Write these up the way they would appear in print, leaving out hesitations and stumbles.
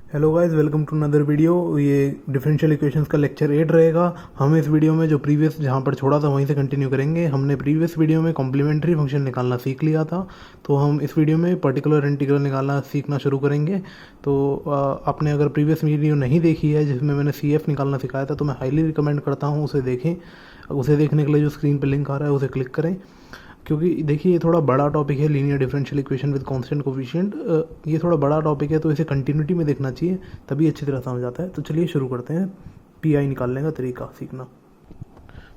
Hello guys, welcome to another video. ये differential equations का lecture 8 रहेगा। हम इस वीडियो में जो प्रीवियस जहाँ पर छोड़ा था वहीं से कंटिन्यू करेंगे। हमने प्रीवियस वीडियो में कॉम्प्लीमेंट्री फंक्शन निकालना सीख लिया था, तो हम इस वीडियो में पर्टिकुलर इंटीग्रल निकालना सीखना शुरू करेंगे। तो आपने अगर प्रीवियस वीडियो नहीं देखी है जिसमें मैंने CF निकालना सिखाया था, तो मैं हाईली रिकमेंड करता हूँ उसे देखें। उसे देखने के लिए जो स्क्रीन पर लिंक आ रहा है उसे क्लिक करें, क्योंकि देखिए ये थोड़ा बड़ा टॉपिक है, linear differential equation with constant coefficient. ये थोड़ा बड़ा टॉपिक है, तो इसे कंटिन्यूटी में देखना चाहिए, तभी अच्छी तरह समझ आता है। तो चलिए शुरू करते हैं PI निकालने का तरीका सीखना।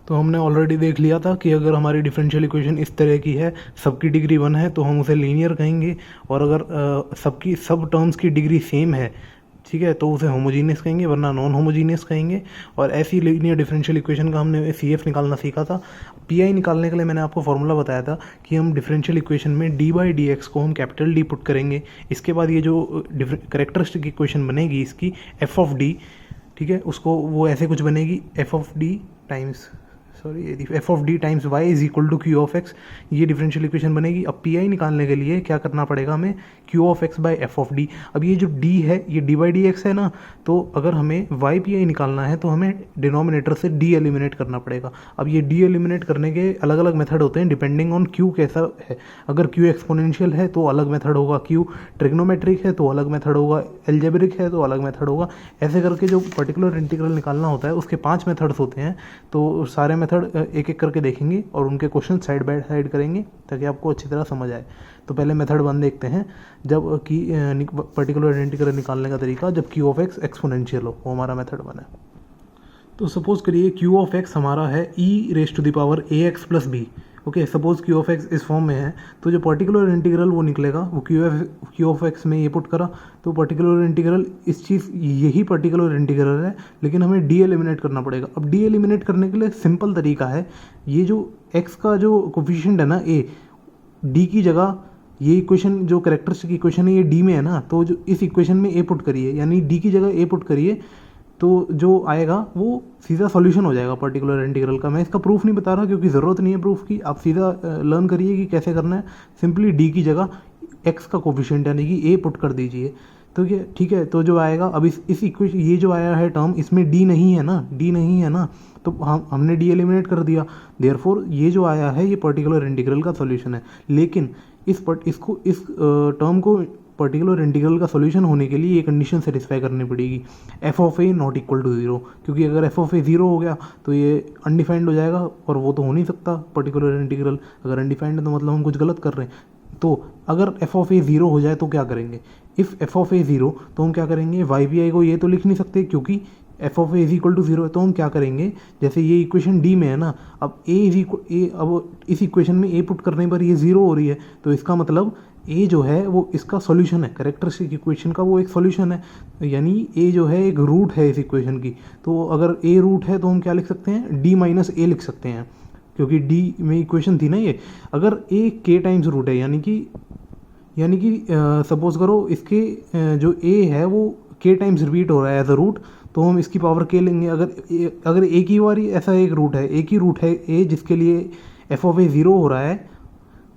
तो हमने ऑलरेडी देख लिया था कि अगर हमारी डिफरेंशियल इक्वेशन इस तरह की है, सबकी डिग्री 1 है, तो हम उसे लीनियर कहेंगे। और अगर सबकी सब टर्म्स की डिग्री सेम है, ठीक है, तो उसे होमोजीनियस कहेंगे, वरना नॉन होमोजीनियस कहेंगे। और ऐसी लीनियर डिफरेंशियल इक्वेशन का हमने CF निकालना सीखा था। PI निकालने के लिए मैंने आपको फॉर्मूला बताया था कि हम डिफरेंशियल इक्वेशन में d/dx को हम कैपिटल D पुट करेंगे। इसके बाद ये जो करेक्टरिस्टिक इक्वेशन बनेगी इसकी f(d), ठीक है, उसको वो ऐसे कुछ बनेगी f(d) times f(d) times y is equal to q(x). ये डिफरेंशियल इक्वेशन बनेगी। अब PI निकालने के लिए क्या करना पड़ेगा हमें, q(x) बाई f(d). अब ये जो d है ये d/dx है ना, तो अगर हमें YPI निकालना है तो हमें डिनोमिनेटर से d एलिमिनेट करना पड़ेगा। अब ये d एलिमिनेट करने के अलग अलग मेथड होते हैं डिपेंडिंग ऑन q कैसा है। अगर q एक्सपोनेंशियल है तो अलग मेथड होगा, q ट्रिग्नोमेट्रिक है तो अलग मेथड होगा, एल्जेब्रिक है तो अलग मेथड होगा। ऐसे करके जो पर्टिकुलर इंटीग्रल निकालना होता है उसके 5 मेथड्स होते हैं। तो सारे मेथड एक एक करके देखेंगे और उनके क्वेश्चन साइड बाय साइड करेंगे ताकि आपको अच्छी तरह समझ आए। तो पहले मेथड 1 देखते हैं, जब कि पर्टिकुलर इंटीग्रल निकालने का तरीका जब q(x) एक्सपोनेंशियल हो, वो हमारा मेथड 1 है। तो सपोज करिए q(x) हमारा है e⁻ax plus b। Okay, suppose q(x) इस फॉर्म में है, तो जो पर्टिकुलर इंटीग्रल वो निकलेगा वो q(x) में ये पुट करा, तो पर्टिकुलर इंटीग्रल इस चीज़ यही पर्टिकुलर इंटीग्रल है, लेकिन हमें d एलिमिनेट करना पड़ेगा। अब d एलिमिनेट करने के लिए सिंपल तरीका है, ये जो x का जो कोफिशिएंट है ना a, d की जगह ये इक्वेशन जो करेक्टरिस्टिक इक्वेशन है ये d में है ना, तो जो इस इक्वेशन में a पुट करिए, यानी d की जगह a पुट करिए, तो जो आएगा वो सीधा सॉल्यूशन हो जाएगा पर्टिकुलर इंटीग्रल का। मैं इसका प्रूफ नहीं बता रहा क्योंकि ज़रूरत नहीं है प्रूफ की, आप सीधा लर्न करिए कि कैसे करना है। सिंपली d की जगह x का कोफिशिएंट यानी कि a पुट कर दीजिए, तो ये ठीक है। तो जो आएगा, अब इस इक्वेशन ये जो आया है टर्म, इसमें d नहीं है ना, तो हमने d एलिमिनेट कर दिया। देयरफॉर ये जो आया है ये पर्टिकुलर इंटीग्रल का सॉल्यूशन है। लेकिन इस टर्म को पर्टिकुलर इंटीग्रल का सॉल्यूशन होने के लिए ये कंडीशन सेटिस्फाई करनी पड़ेगी, f(a) नॉट इक्वल टू 0, क्योंकि अगर f(a) 0 हो गया तो ये अनडिफाइंड हो जाएगा और वो तो हो नहीं सकता पर्टिकुलर इंटीग्रल। अगर अनडिफाइंड है तो मतलब हम कुछ गलत कर रहे हैं। तो अगर f(a) 0 हो जाए तो क्या करेंगे, इफ़ f(a) 0 तो हम क्या करेंगे, YPI को ये तो लिख नहीं सकते क्योंकि f(a) इज इक्वल टू 0 है, तो हम क्या करेंगे, जैसे ये इक्वेशन D में है ना, अब अब इस इक्वेशन में a पुट करने पर ये 0 हो रही है, तो इसका मतलब a जो है वो इसका सॉल्यूशन है, करेक्टरिस्टिक इक्वेशन का वो एक सॉल्यूशन है, यानी a जो है एक रूट है इस इक्वेशन की। तो अगर a रूट है तो हम क्या लिख सकते हैं, d-a लिख सकते हैं, क्योंकि d में इक्वेशन थी ना ये। अगर a k टाइम्स रूट है, यानी कि सपोज करो इसके जो a है वो k टाइम्स रिपीट हो रहा है एज अ रूट, तो हम इसकी पावर k लेंगे। अगर एक ही बार ऐसा एक रूट है, एक ही रूट है a जिसके लिए f(a) 0 हो रहा है,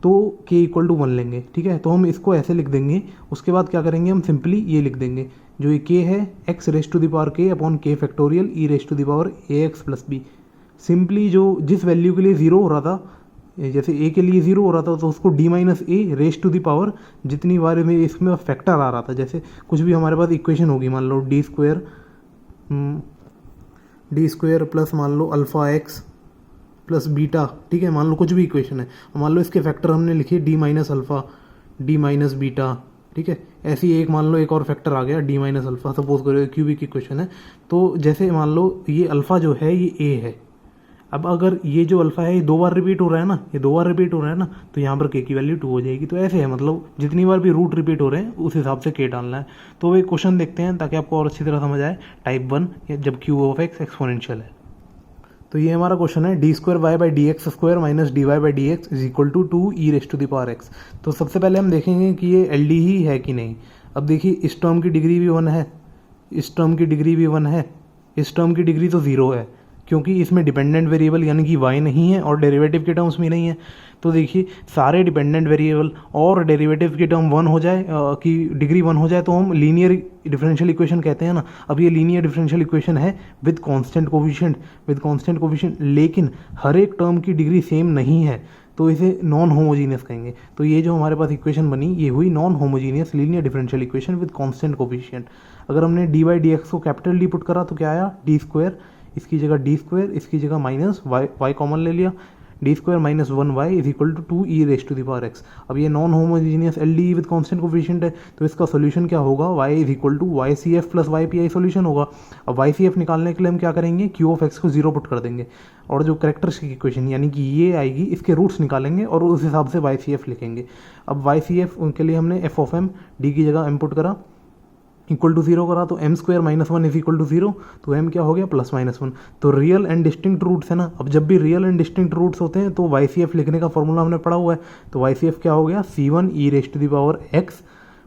तो k इक्वल टू 1 लेंगे, ठीक है। तो हम इसको ऐसे लिख देंगे। उसके बाद क्या करेंगे, हम सिंपली ये लिख देंगे, जो ये k है x raise to the power k upon k factorial e raise to the power ax plus b। Simply जो जिस वैल्यू के लिए 0 हो रहा था, जैसे a के लिए 0 हो रहा था तो उसको d-a raise to the power जितनी बार में इसमें फैक्टर आ रहा था, जैसे कुछ भी हमारे पास इक्वेशन होगी, मान लो डी स्क्वेयर प्लस मान लो अल्फ़ा x प्लस बीटा, ठीक है, मान लो कुछ भी इक्वेशन है, मान लो इसके फैक्टर हमने लिखे d-अल्फ़ा d-बीटा, ठीक है। ऐसी एक मान लो एक और फैक्टर आ गया d-अल्फ़ा, सपोज करो क्यूबिक इक्वेशन है। तो जैसे मान लो ये अल्फ़ा जो है ये a है, अब अगर ये जो अल्फ़ा है ये 2 बार रिपीट हो रहा है ना, तो यहाँ पर k की वैल्यू 2 हो जाएगी। तो ऐसे है, मतलब जितनी बार भी रूट रिपीट हो रहे हैं उस हिसाब से k डालना है। तो एक क्वेश्चन देखते हैं ताकि आपको और अच्छी तरह समझ आए, टाइप 1, जब q(x) एक्सपोनेंशियल है। तो ये हमारा क्वेश्चन है, d²y/dx² minus dy/dx is equal to 2e raise to the power x। तो सबसे पहले हम देखेंगे कि ये LD ही है कि नहीं। अब देखिए इस टर्म की डिग्री भी 1 है, इस टर्म की डिग्री भी 1 है, इस टर्म की डिग्री तो 0 है, क्योंकि इसमें डिपेंडेंट वेरिएबल यानी कि y नहीं है और डेरिवेटिव के टर्म्स में नहीं है। तो देखिए सारे डिपेंडेंट वेरिएबल और डेरिवेटिव की टर्म 1 हो जाए कि डिग्री 1 हो जाए तो हम लीनियर डिफरेंशियल इक्वेशन कहते हैं ना। अब ये लीनियर डिफरेंशियल इक्वेशन है विद कांस्टेंट कोफिशिएंट, लेकिन हर एक टर्म की डिग्री सेम नहीं है, तो इसे नॉन होमोजीनियस कहेंगे। तो ये जो हमारे पास इक्वेशन बनी ये हुई non homogeneous linear differential equation with constant coefficient. अगर हमने डी बाई डी एक्स को कैपिटल डी पुट करा तो क्या आया, डी स्क्वायर, इसकी जगह डी स्क्वायर, इसकी जगह माइनस वाई कॉमन ले लिया, D square minus 1y is equal to 2 E raise to the power X. अब ये non homogeneous L D with constant coefficient है, तो इसका सोल्यूशन क्या होगा, y is equal to Y C F plus Y P I solution होगा। अब Y C F निकालने के लिए हम क्या करेंगे, क्यू ऑफ एक्स को 0 पुट कर देंगे और जो कैरेक्टरिस्टिक इक्वेशन यानी कि ये आएगी इसके रूट्स निकालेंगे और उस हिसाब से वाई सी एफ लिखेंगे। अब वाई सी एफ के लिए हमने एफ ऑफ एम डी की जगह एम पुट करा, इक्वल टू 0 करा, तो M square minus 1 is equal to 0, तो एम क्या हो गया प्लस माइनस 1। तो रियल एंड डिस्टिंक्ट रूट्स है ना। अब जब भी रियल एंड डिस्टिंक्ट रूट्स होते हैं तो वाई सी एफ लिखने का फॉर्मूला हमने पढ़ा हुआ है। तो वाई सी एफ क्या हो गया, c1 E raise to the power X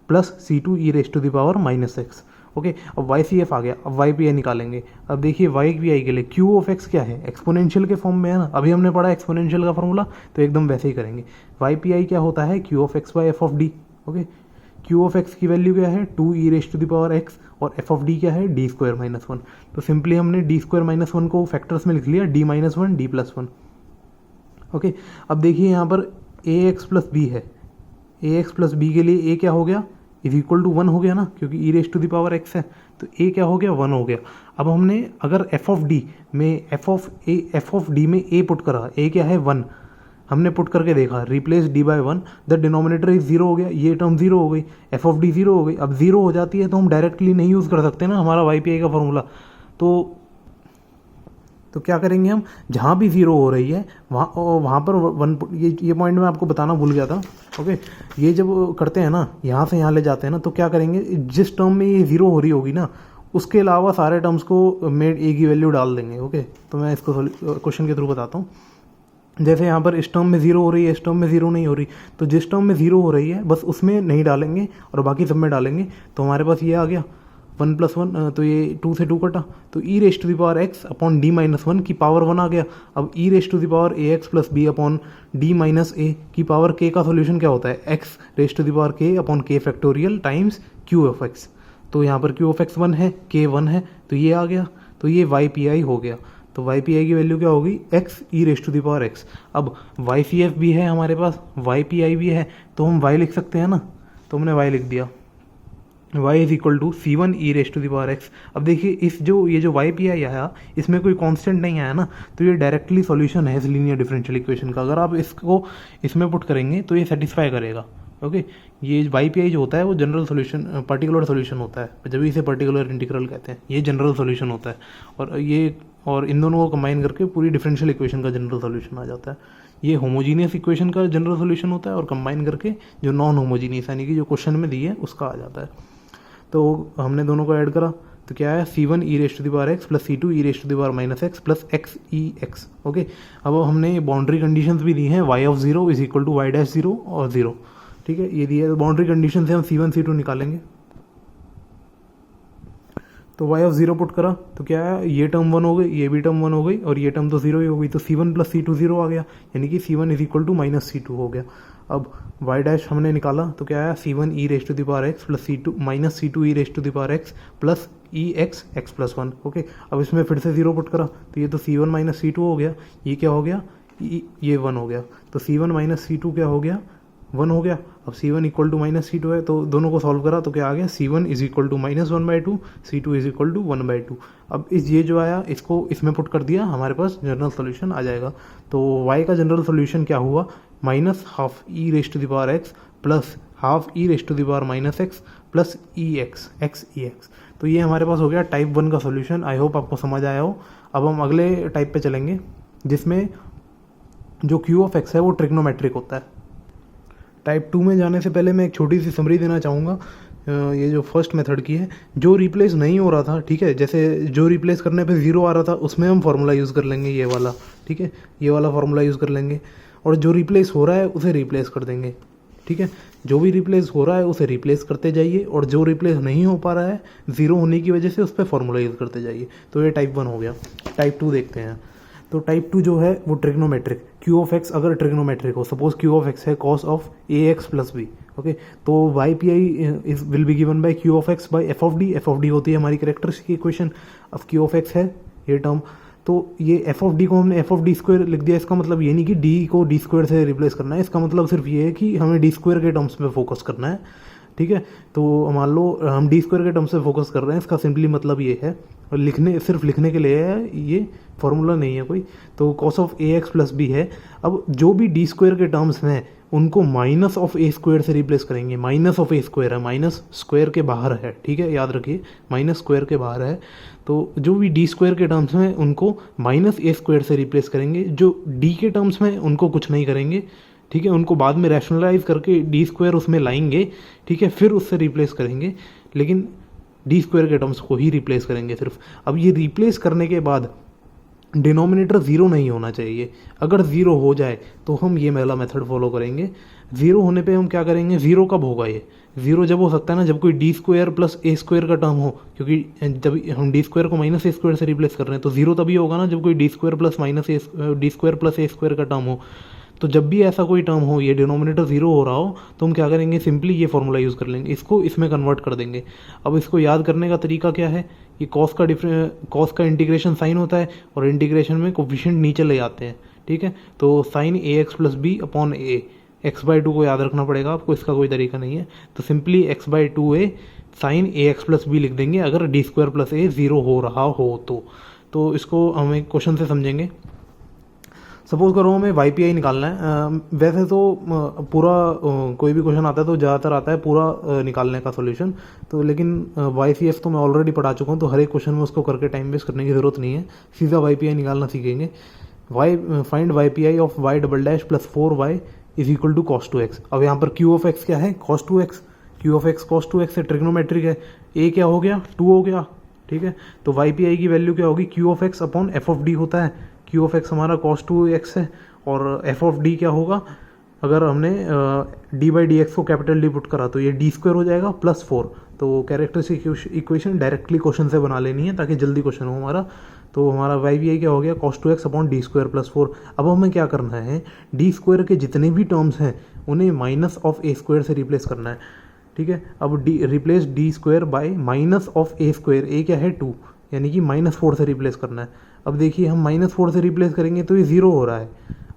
plus c2 E raise to the power minus X. Okay, अब वाई सी एफ आ गया, अब वाई पी आई निकालेंगे। अब देखिए वाई पी आई के लिए क्यू ऑफ एक्स क्या है, एक्सपोनेंशियल के फॉर्म में है ना, अभी हमने पढ़ा एक्सपोनेंशियल का फॉर्मूला, तो एकदम वैसे ही करेंगे। वाई पी आई क्या होता है, Q of x by F of D. Okay, Q of x की वैल्यू क्या है, 2 ई raise to the power x, और एफ ऑफ डी क्या है, डी स्क्वायर माइनस 1। तो सिंपली हमने डी स्क्वायर माइनस 1 को फैक्टर्स में लिख लिया, D minus 1 D plus 1। Okay, अब देखिए यहाँ पर ए एक्स प्लस बी है, ए एक्स प्लस बी के लिए ए क्या हो गया, इज इक्वल टू 1 हो गया ना, क्योंकि e raise to the power x है, तो ए क्या हो गया 1 हो गया। अब हमने अगर एफ ऑफ डी में एफ ऑफ डी में ए पुट करा, ए क्या है 1, हमने पुट करके देखा, replace D by 1, the denominator is 0 हो गया, ये टर्म 0 हो गई, एफ ऑफ डी 0 हो गई। अब 0 हो जाती है तो हम डायरेक्टली नहीं यूज़ कर सकते ना हमारा वाई पी आई का फॉर्मूला। तो क्या करेंगे हम, जहाँ भी 0 हो रही है वहाँ पर 1, ये पॉइंट मैं आपको बताना भूल गया था। ओके, ये जब करते हैं ना, यहाँ से यहाँ ले जाते हैं ना, तो क्या करेंगे, जिस टर्म में ये 0 हो रही होगी ना, उसके अलावा सारे टर्म्स को में ए की वैल्यू डाल देंगे। ओके, तो मैं इसको क्वेश्चन के थ्रू बताता हूँ। जैसे यहाँ पर इस टर्म में 0 हो रही है, इस टर्म में 0 नहीं हो रही, तो जिस टर्म में 0 हो रही है बस उसमें नहीं डालेंगे और बाकी सब में डालेंगे। तो हमारे पास ये आ गया 1 प्लस 1, तो ये 2 से 2 कटा, तो e raise to the power x upon D minus 1 की पावर 1 आ गया। अब e raise to the power a x plus B upon D minus a की पावर के का सोल्यूशन क्या होता है, x raise to the power k upon k factorial times Q of x. तो यहाँ पर क्यू ऑफ एक्स 1 है, के 1 है, तो ये आ गया, तो ये वाई पी आई हो गया। तो वाई पी आई की वैल्यू क्या होगी, X E raise to the power X. अब वाई सी एफ भी है हमारे पास, वाई पी आई भी है, तो हम वाई लिख सकते हैं ना, तो हमने वाई लिख दिया, y is equal to c1 E raise to the power x। अब देखिए ये जो वाई पी आई आया, इसमें कोई कांस्टेंट नहीं आया ना, तो ये डायरेक्टली सॉल्यूशन है इस लीनियर डिफरेंशियल इक्वेशन का। अगर आप इसको इसमें पुट करेंगे तो ये सेटिस्फाई करेगा। ओके, ये वाई पी आई जो होता है वो जनरल सॉल्यूशन, पर्टिकुलर सॉल्यूशन होता है, जब इसे पर्टिकुलर इंटीग्रल कहते हैं, ये जनरल सॉल्यूशन होता है। और इन दोनों को कंबाइन करके पूरी डिफरेंशियल इक्वेशन का जनरल सॉल्यूशन आ जाता है। ये होमोजीनियस इक्वेशन का जनरल सॉल्यूशन होता है, और कंबाइन करके जो नॉन होमोजीनियस यानी कि जो क्वेश्चन में दी है उसका आ जाता है। तो हमने दोनों को ऐड करा, तो क्या है, c1 E raise to the power X plus c2 E raise to the power minus X plus X E X. Okay, अब हमने बाउंड्री कंडीशंस भी दी हैं, y of 0 is equal to y dash 0 और 0। ठीक है, ये दी है, तो बाउंड्री कंडीशन से हम c1 c2 निकालेंगे। तो y ऑफ 0 पुट करा, तो क्या है, ये टर्म 1 हो गई, ये भी टर्म 1 हो गई, और ये टर्म तो 0 ही हो गई, तो c1 प्लस c2 0 आ गया, यानी कि c1 is equal to minus c2 हो गया। अब y डैश हमने निकाला, तो क्या आया, c1 E raise to the power X plus c2 minus c2 E raise to the power X plus E X X plus 1। Okay, अब इसमें फिर से 0 पुट करा, तो ये तो c1 माइनस c2 हो गया, ये क्या हो गया, ये 1 हो गया, तो c1 माइनस c2 क्या हो गया, 1 हो गया। अब c1 equal to minus c2 है, तो दोनों को सॉल्व करा, तो क्या आ गया, c1 is equal to minus 1/2, c2 is equal to 1/2। अब ये जो आया इसको इसमें पुट कर दिया, हमारे पास जनरल सोल्यूशन आ जाएगा। तो y का जनरल सोल्यूशन क्या हुआ, minus half E raise to the power X plus half E raise to the power minus X plus E X X E X. तो ये हमारे पास हो गया टाइप 1 का सोल्यूशन। आई होप आपको समझ आया हो। अब हम अगले टाइप पे चलेंगे, जिसमें जो क्यू ऑफ एक्स है वो ट्रिग्नोमेट्रिक होता है। टाइप 2 में जाने से पहले मैं एक छोटी सी समरी देना चाहूँगा। ये जो फर्स्ट मेथड की है, जो रिप्लेस नहीं हो रहा था, ठीक है, जैसे जो रिप्लेस करने पे 0 आ रहा था उसमें हम फार्मूला यूज़ कर लेंगे, ये वाला, ठीक है, ये वाला फार्मूला यूज़ कर लेंगे, और जो रिप्लेस हो रहा है उसे रिप्लेस कर देंगे, ठीक है। जो भी रिप्लेस हो रहा है उसे रिप्लेस करते जाइए, और जो रिप्लेस नहीं हो पा रहा है ज़ीरो होने की वजह से उस पर फॉर्मूला यूज़ करते जाइए। तो ये टाइप 1 हो गया। टाइप 2 देखते हैं। तो टाइप 2 जो है वो ट्रिग्नोमेट्रिक, क्यू ऑफ एक्स अगर ट्रिग्नोमेट्रिक हो, सपोज क्यू ऑफ एक्स है cos of A x plus b, okay, तो Y P I is will be given by Q of x by F of D. F of D होती है हमारी characteristic equation. अब Q of x है ये term, तो ये F of D को हमने एफ ऑफ डी स्क्वायर लिख दिया। इसका मतलब ये नहीं कि डी को डी स्क्वायर से रिप्लेस करना है, इसका मतलब सिर्फ ये है कि हमें डी स्क्वायर के टर्म्स में फोकस करना है, ठीक है। तो मान लो हम डी स्क्वायर के टर्म्स से फोकस कर रहे हैं, इसका सिंपली मतलब ये है, और सिर्फ लिखने के लिए है, ये फॉर्मूला नहीं है कोई। तो cos of A x plus B है। अब जो भी डी स्क्वायर के टर्म्स हैं उनको माइनस ऑफ ए स्क्वायर से रिप्लेस करेंगे। माइनस ऑफ ए स्क्वायर है, माइनस स्क्वायर के बाहर है, ठीक है, याद रखिए माइनस स्क्वायर के बाहर है। तो जो भी डी स्क्वायर के टर्म्स में उनको माइनस ए स्क्वायर से रिप्लेस करेंगे। जो डी के टर्म्स में उनको कुछ नहीं करेंगे, ठीक है, उनको बाद में रैशनलाइज करके डी स्क्वायर उसमें लाएंगे, ठीक है, फिर उससे रिप्लेस करेंगे, लेकिन डी स्क्वायर के टर्म्स को ही रिप्लेस करेंगे सिर्फ। अब ये रिप्लेस करने के बाद डिनोमिनेटर ज़ीरो नहीं होना चाहिए। अगर ज़ीरो हो जाए तो हम ये वाला मेथड फॉलो करेंगे। ज़ीरो होने पे हम क्या करेंगे, ज़ीरो कब होगा ये, ज़ीरो जब हो सकता है ना जब कोई डी स्क्वायर प्लस ए स्क्वायर का टर्म हो, क्योंकि जब हम डी स्क्वायर को माइनस ए स्क्वायर से रिप्लेस कर रहे हैं तो ज़ीरो तभी होगा ना जब कोई डी स्क्वायर प्लस ए स्क्वायर का टर्म हो। तो जब भी ऐसा कोई टर्म हो, ये डिनोमिनेटर ज़ीरो हो रहा हो, तो हम क्या करेंगे, सिंपली ये फॉर्मूला यूज़ कर लेंगे, इसको इसमें कन्वर्ट कर देंगे। अब इसको याद करने का तरीका क्या है, ये कॉस का इंटीग्रेशन साइन होता है, और इंटीग्रेशन में कोफिशिएंट नीचे ले आते हैं, ठीक है। तो sine A x plus B upon A, X by two को याद रखना पड़ेगा आपको, इसका कोई तरीका नहीं है। तो simply X by two A sine A x plus B लिख देंगे अगर D square plus A zero हो रहा हो तो इसको हम एक क्वेश्चन से समझेंगे। सपोज करो हमें वाई पी आई निकालना है। वैसे तो पूरा कोई भी क्वेश्चन आता है तो ज़्यादातर आता है पूरा निकालने का सॉल्यूशन, तो लेकिन वाई सी एफ तो मैं ऑलरेडी पढ़ा चुका हूँ, तो हर एक क्वेश्चन में उसको करके टाइम वेस्ट करने की ज़रूरत नहीं है, सीधा वाई पी आई निकालना सीखेंगे। Find Y P I of Y double dash plus 4y is equal to cos two X. अब यहाँ पर क्यू ऑफ एक्स क्या है, cos two X. Q of X cos two X है, trigonometric है। A क्या हो गया, 2 हो गया, ठीक है। तो वाई पी आई की वैल्यू क्या होगी, Q of x upon F of D होता है। क्यू ऑफ एक्स हमारा कॉस टू एक्स है, और एफ ऑफ डी क्या होगा, अगर हमने डी बाई डी एक्स को कैपिटल डी पुट करा तो ये डी स्क्वायर हो जाएगा प्लस 4। तो कैरेक्टरिस्टिक इक्वेशन डायरेक्टली क्वेश्चन से बना लेनी है ताकि जल्दी क्वेश्चन हो हमारा। तो हमारा वाई पी आई क्या हो गया, cos two x upon D square plus 4। अब हमें क्या करना है, डी स्क्वायर के जितने भी टर्म्स हैं उन्हें माइनस ऑफ ए स्क्वायर से रिप्लेस करना है, ठीक है। अब replace D square by minus of a square, a क्या है 2, यानी कि -4 से रिप्लेस करना है। अब देखिए हम -4 से रिप्लेस करेंगे तो ये ज़ीरो हो रहा है।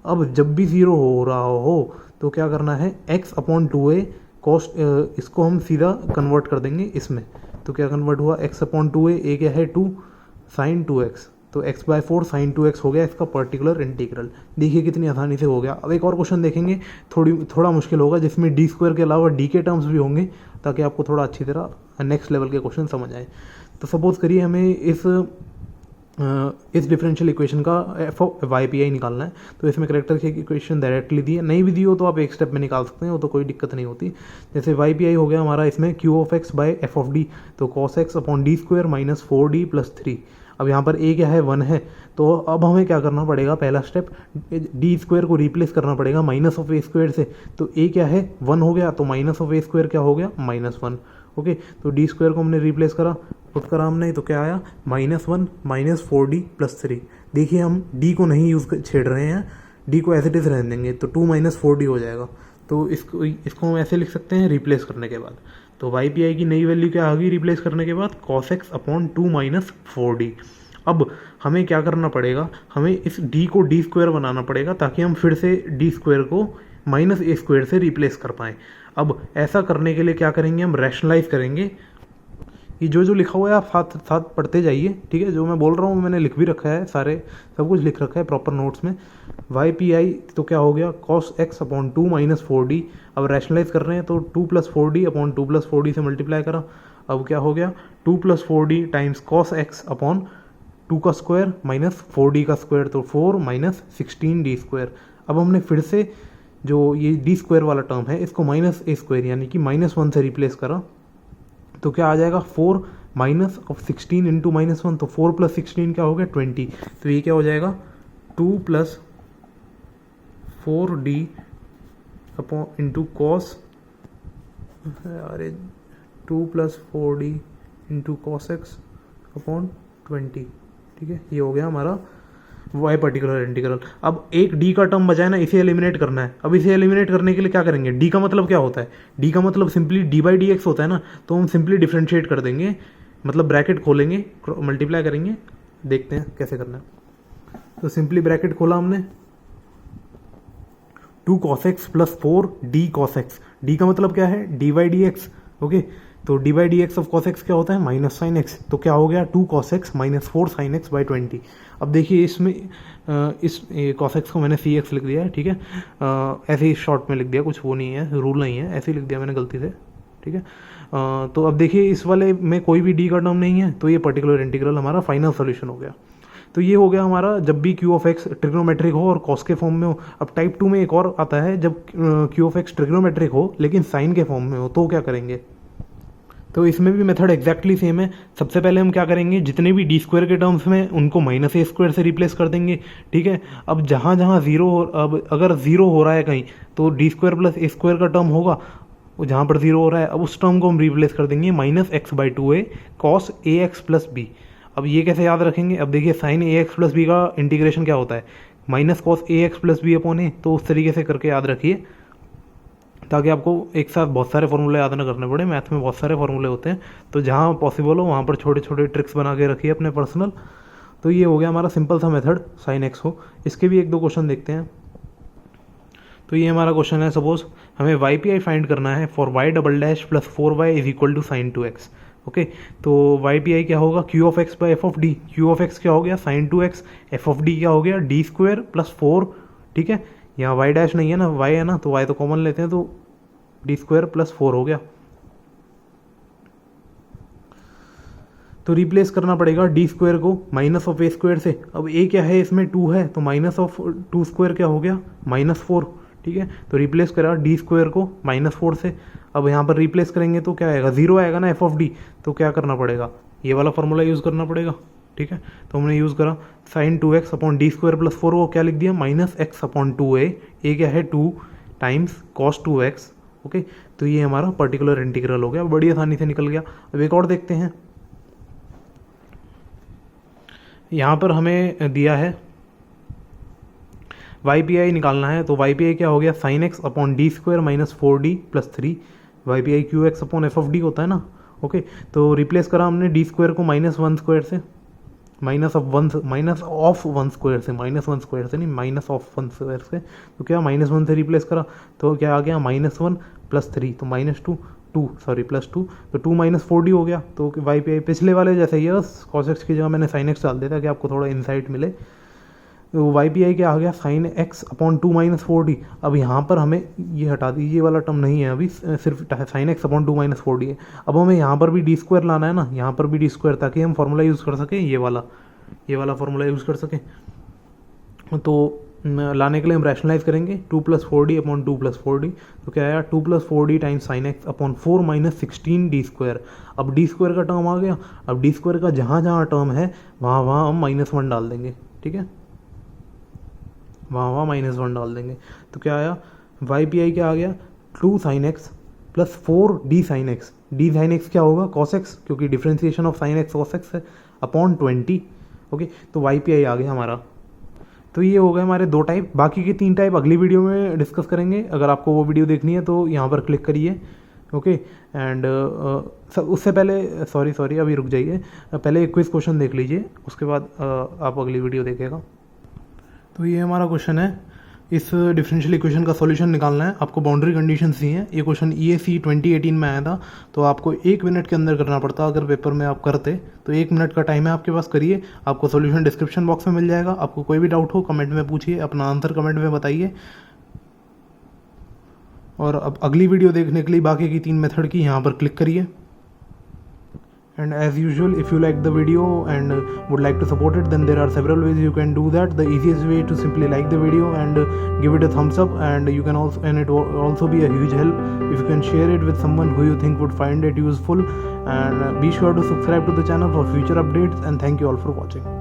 अब जब भी ज़ीरो हो रहा हो तो क्या करना है, x अपॉन 2a कॉस, इसको हम सीधा कन्वर्ट कर देंगे इसमें। तो क्या कन्वर्ट हुआ, x अपॉन 2a, a क्या है 2 साइन 2x, तो x बाय 4 साइन 2x हो गया इसका पर्टिकुलर इंटीग्रल। देखिए कितनी आसानी से हो गया। अब एक और क्वेश्चन देखेंगे, थोड़ा मुश्किल होगा, जिसमें डी स्क्वायर के अलावा डी के टर्म्स भी होंगे, ताकि आपको थोड़ा अच्छी तरह नेक्स्ट लेवल के क्वेश्चन समझ आए। तो सपोज करिए हमें इस डिफरेंशियल इक्वेशन का F of Y P I निकालना है। तो इसमें कैरेक्टरिस्टिक इक्वेशन डायरेक्टली दी है, नहीं भी दी हो तो आप एक स्टेप में निकाल सकते हैं, वो तो कोई दिक्कत नहीं होती। जैसे वाई पी आई हो गया हमारा इसमें Q of x by F of D, तो cos x upon D square minus 4d plus 3। अब यहाँ पर ए क्या है, 1 है, तो अब हमें क्या करना पड़ेगा, पहला स्टेप डी स्क्वायर को रिप्लेस करना पड़ेगा माइनस ऑफ ए स्क्वायर से। तो ए क्या है 1 हो गया, तो माइनस ऑफ ए स्क्वायर क्या हो गया, -1, ओके। तो डी स्क्वायर को हमने रिप्लेस करा, पुट करा हमने, तो क्या आया, -1 माइनस 4d प्लस 3। देखिए हम d को नहीं छेड़ रहे हैं, d को एज इट इज रहने देंगे, तो 2 माइनस 4d हो जाएगा। तो इसको हम ऐसे लिख सकते हैं रिप्लेस करने के बाद। तो वाई पी आई की नई वैल्यू क्या आ गई रिप्लेस करने के बाद, cos x upon 2 minus 4d। अब हमें क्या करना पड़ेगा, हमें इस d को डी स्क्वायर बनाना पड़ेगा ताकि हम फिर से डी स्क्वायर को माइनस ए स्क्वायर से रिप्लेस कर पाएँ। अब ऐसा करने के लिए क्या करेंगे, हम रैशनलाइज करेंगे। ये जो लिखा हुआ है आप साथ साथ पढ़ते जाइए, ठीक है। जो मैं बोल रहा हूँ मैंने लिख भी रखा है, सब कुछ लिख रखा है प्रॉपर नोट्स में। वाई पी आई तो क्या हो गया, cos x upon 2 minus 4d। अब रैशनलाइज कर रहे हैं तो 2 plus 4d upon 2 plus 4d से मल्टीप्लाई करा। अब क्या हो गया, 2 plus 4d times cos x upon 2 का स्क्वायर माइनस 4d का स्क्वायर, तो 4 माइनस 16d स्क्वायर। अब हमने फिर से जो ये डी स्क्वायर वाला टर्म है इसको माइनस ए स्क्वायर यानी कि -1 से रिप्लेस करा, तो क्या आ जाएगा, 4 माइनस ऑफ 16 इंटू -1, तो 4 प्लस 16 क्या हो गया, 20। तो ये क्या हो जाएगा, 2 plus 4d upon into cos अरे 2+4d into cos x upon 20, ठीक है, ये हो गया हमारा वाई पर्टिकुलर इंटीग्रल। अब एक डी का टर्म बचा है ना, इसे एलिमिनेट करना है। अब इसे एलिमिनेट करने के लिए क्या करेंगे, डी का मतलब क्या होता है, डी का मतलब simply D by D x होता है ना, तो हम सिंपली डिफ्रेंशिएट कर देंगे, मतलब ब्रैकेट खोलेंगे, मल्टीप्लाई करेंगे, देखते हैं कैसे करना है। तो सिंपली ब्रैकेट खोला हमने, 2 cos x plus 4 D cos x, D का मतलब क्या है, D by D x, okay. तो D by D x of cos x क्या होता है, माइनस साइन एक्स, तो क्या हो गया 2 cos x minus 4 sine x by 20। अब देखिए इसमें इस कॉस एक्स को मैंने सी एक्स लिख दिया है, ठीक है, ऐसे ही शॉर्ट में लिख दिया, कुछ वो नहीं है, रूल नहीं है, ऐसे ही लिख दिया मैंने गलती से, ठीक है। तो अब देखिए इस वाले में कोई भी डी का टर्म नहीं है, तो ये पर्टिकुलर इंटीग्रल हमारा फाइनल सोल्यूशन हो गया। तो ये हो गया हमारा जब भी क्यू ऑफ एक्स ट्रिग्नोमेट्रिक हो और कॉस के फॉर्म में हो। अब टाइप 2 में एक और आता है, जब क्यू ऑफ एक्स ट्रिग्नोमेट्रिक हो लेकिन साइन के फॉर्म में हो, तो क्या करेंगे। तो इसमें भी मेथड एग्जैक्टली सेम है। सबसे पहले हम क्या करेंगे, जितने भी डी स्क्वायर के टर्म्स में उनको माइनस ए स्क्वायर से रिप्लेस कर देंगे, ठीक है। अब जहाँ जहाँ जीरो, अब अगर जीरो हो रहा है कहीं, तो डी स्क्वायर प्लस ए स्क्वायर का टर्म होगा, जहाँ पर जीरो हो रहा है, अब उस टर्म को हम रिप्लेस कर देंगे minus X by 2a cos A x plus B. अब ये कैसे याद रखेंगे, अब देखिए sine A x plus B का इंटीग्रेशन क्या होता है, minus cos A x plus B upon A. तो उस तरीके से करके याद रखिए, ताकि आपको एक साथ बहुत सारे फॉर्मूले याद ना करने पड़े। मैथ में बहुत सारे फॉर्मूले होते हैं, तो जहाँ पॉसिबल हो वहाँ पर छोटे छोटे ट्रिक्स बना के रखिए अपने पर्सनल। तो ये हो गया हमारा सिंपल सा मेथड साइन एक्स हो। इसके भी एक दो क्वेश्चन देखते हैं। तो ये हमारा क्वेश्चन है, सपोज हमें वाई पी आई फाइंड करना है for Y double dash plus 4y is equal to sine 2x, okay. तो वाई पी आई क्या होगा, Q of x by F of D, Q of X क्या हो गया sign 2x, F of D क्या हो गया डी स्क्वायर प्लस 4, ठीक है। यहाँ वाई डैश नहीं है ना, वाई है ना, तो वाई तो कॉमन लेते हैं, तो डी स्क्वायर प्लस 4 हो गया। तो रिप्लेस करना पड़ेगा डी स्क्वायर को माइनस ऑफ ए स्क्वायर से। अब ए क्या है इसमें 2 है, तो माइनस ऑफ 2 स्क्वायर क्या हो गया माइनस 4, ठीक है। तो रिप्लेस करा डी स्क्वायर को माइनस 4 से। अब यहाँ पर रिप्लेस करेंगे तो क्या आएगा, जीरो आएगा ना एफ ऑफ डी, तो क्या करना पड़ेगा, ये वाला फॉर्मूला यूज़ करना पड़ेगा, ठीक है। तो हमने यूज़ करा sine 2x upon D square plus 4 को क्या लिख दिया माइनस एक्स अपॉन 2a, ए क्या है 2 टाइम्स कॉस 2x, ओके। तो ये हमारा पर्टिकुलर इंटीग्रल हो गया, बड़ी आसानी से निकल गया। अब एक और देखते हैं, यहाँ पर हमें दिया है वाई पी आई निकालना है। तो वाई पी आई क्या हो गया sine X upon D square minus 4d plus 3, Y P I Q X upon F of D होता है ना, ओके। तो रिप्लेस करा हमने डी स्क्वायर को माइनस 1 स्क्वायर से, माइनस ऑफ 1 स्क्वायर से, माइनस 1 स्क्वायर से नहीं, माइनस ऑफ 1 स्क्वायर से। तो क्या माइनस 1 से रिप्लेस करा, तो क्या आ गया माइनस 1 प्लस 3, तो माइनस 2 सॉरी प्लस 2, तो 2 माइनस 4d हो गया। तो वाई पी आई पिछले वाले जैसे ही है, बस कॉस एक्स की जगह मैंने साइन एक्स डाल दिया था कि आपको थोड़ा इंसाइट मिले। तो वाई पी आई क्या आ गया sine X upon 2 minus 4d। अब यहाँ पर हमें ये हटा दीजिए, ये वाला टर्म नहीं है अभी, सिर्फ sign X upon 2 minus 4d है। अब हमें यहाँ पर भी डी स्क्वायर लाना है ना, यहाँ पर भी डी स्क्वायर, ताकि हम फॉर्मूला यूज़ कर सकें, ये वाला फॉर्मूला यूज़ कर सकें। तो लाने के लिए हम रैशनलाइज करेंगे 2 plus 4d upon 2 plus 4d। तो क्या आया 2 plus 4d times sign X upon 4 minus 16 D square. अब डी स्क्वायर का टर्म आ गया, अब डी स्क्वायर का जहाँ जहाँ टर्म है वहाँ हम -1 डाल देंगे, ठीक है, वहाँ -1 डाल देंगे। तो क्या आया वाई पी आई क्या आ गया 2 sine x plus 4 D sine x, D sine x क्या होगा कॉस एक्स, क्योंकि differentiation of sine x cos x है, अपॉन 20, ओके। तो वाई पी आई आ गया हमारा। तो ये हो गए हमारे 2 टाइप, बाकी के 3 टाइप अगली वीडियो में डिस्कस करेंगे। अगर आपको वो वीडियो देखनी है तो यहाँ पर क्लिक करिए, ओके। एंड उससे पहले सॉरी अभी रुक जाइए, पहले एक क्विज क्वेश्चन देख लीजिए, उसके बाद आप अगली वीडियो देखिएगा। तो ये हमारा क्वेश्चन है, इस डिफरेंशियल इक्वेशन का सॉल्यूशन निकालना है। आपको बाउंड्री कंडीशंस दी हैं। ये क्वेश्चन EAC 2018 में आया था, तो आपको 1 मिनट के अंदर करना पड़ता। अगर पेपर में आप करते तो 1 मिनट का टाइम है आपके पास, करिए। आपको सॉल्यूशन डिस्क्रिप्शन बॉक्स में मिल जाएगा। आपको कोई भी डाउट हो कमेंट में पूछिए, अपना आंसर कमेंट में बताइए। और अब अगली वीडियो देखने के लिए बाकी की 3 मेथड की यहाँ पर क्लिक करिए। And as usual, if you like the video and would like to support it, then there are several ways you can do that. The easiest way to simply like the video and give it a thumbs up, and you can also, and it will also be a huge help if you can share it with someone who you think would find it useful. And be sure to subscribe to the channel for future updates, and thank you all for watching.